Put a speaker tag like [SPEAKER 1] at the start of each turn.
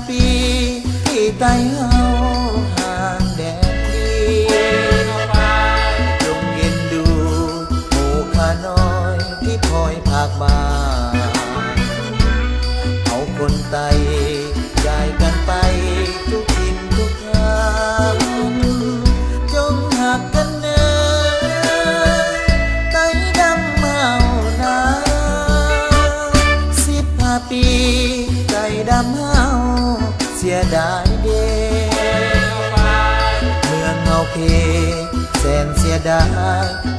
[SPEAKER 1] ปีที่ไต้เฮาห่างแดนดีจงเอ็นดูหมู่ข้าน้อยที่คอยภาคบ้านเอาคนไต้ย้ายกันไปทุกถิ่นทุกทางจงหักกันเนินไต้ดำเฮานา15 ปีไต้ดำเฮาเสียดายเด้เมืองเฮาเพแสนเสียดาย